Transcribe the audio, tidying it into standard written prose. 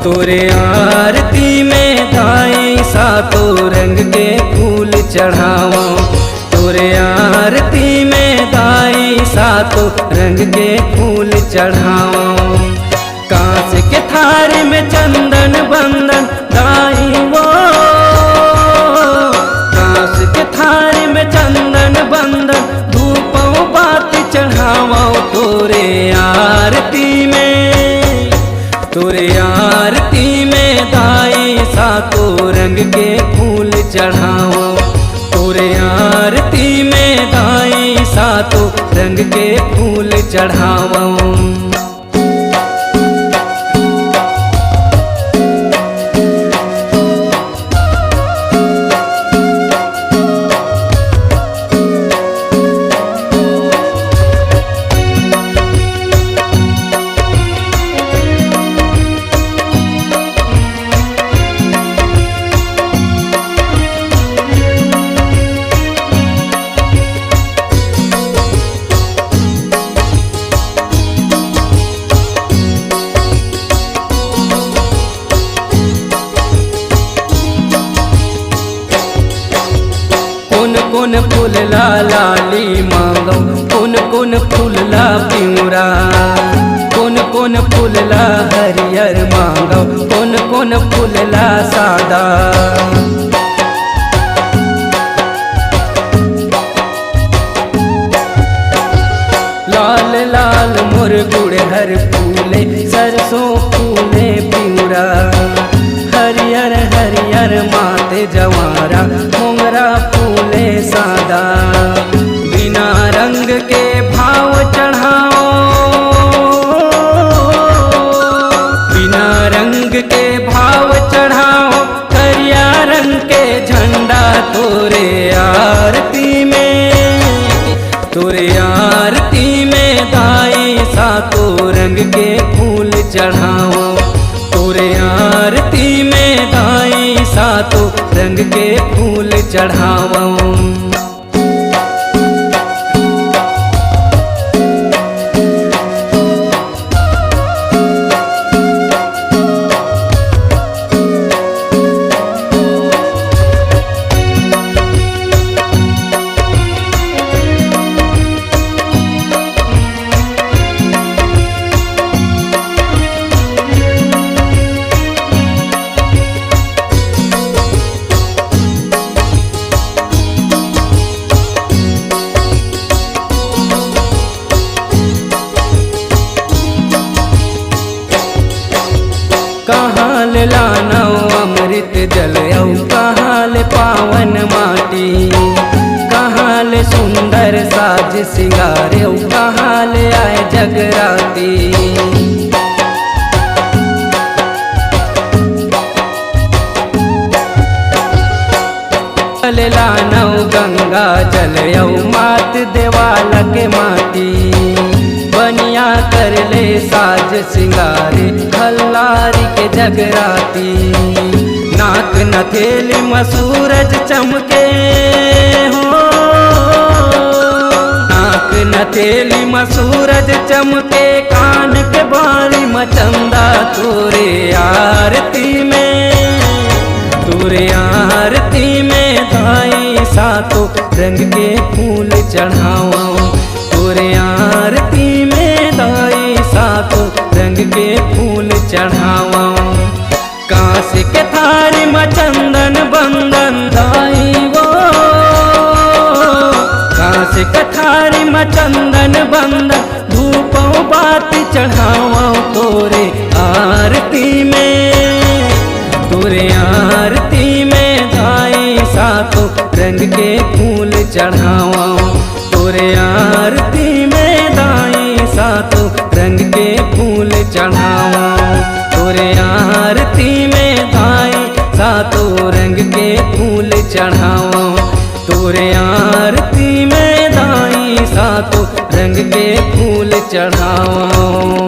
तोरे आरती में धाई सातो रंग के फूल चढ़ावा। तोरे आरती में धाई सातो रंग के फूल चढ़ावा। कांच के थारी में चंदन बंदन दाई वो, कांच के थारी में चंदन बंदन धूपों बाती चढ़ावा। तोरे आरती में दाई सातो रंग के फूल चढ़ाओ। तोरे आरती में दाई सातो रंग के फूल चढ़ाओ। कौन फूल ला लाली मांगो, कौन फूल ला पिंगरा, कौन फूल ला हरियर मांगो, कौन फूल ला सादा। लाल लाल मोर गुड़हर फूले, सरसों फूले पिंगरा, हरियर हरियर माते जवारा, मोंगरा फूले सादा। बिना रंग के भाव चढ़ाओ, बिना रंग के भाव चढ़ाओ, करिया रंग के झंडा तोरे आरती में दाई सातो रंग के फूल चढ़ाओ। तोरे आरती में दाई सातो रंग के फूल चढ़ाओ। कहाँ ले लानौ अमृत जल औ, कहाँ ले पावन माटी, कहाँ ले सुंदर साज सिंगार औ, कहाँ ले आए जगराती। ले लानौ गंगा जल औ, मात देवाल के माटी, बनिया कर ले साज सिंगारे, खल्लारी के जगराती। नाक नथेली में सूरज चमके हो, नाक नथेली में सूरज चमके, कान के बाली में चंदा। तोरे आरती में दाई सातो रंग के फूल चढ़ाओ। तोरे आरती में दाई सातो रंग के फूल चढ़ावा। कांस के थारी में चंदन बंदन दाई वो, कांस के थारी में चंदन बंदन धूपों बाती चढ़ावा। तोरे आरती में दाई सातो रंग के फूल चढ़ावा। तोरे आरती में दाई सातो रंग के फूल चढ़ावा। तोरे आरती में दाई सातो रंग के फूल चढ़ावा। तोरे आरती में दाई सातो रंग के फूल चढ़ावा।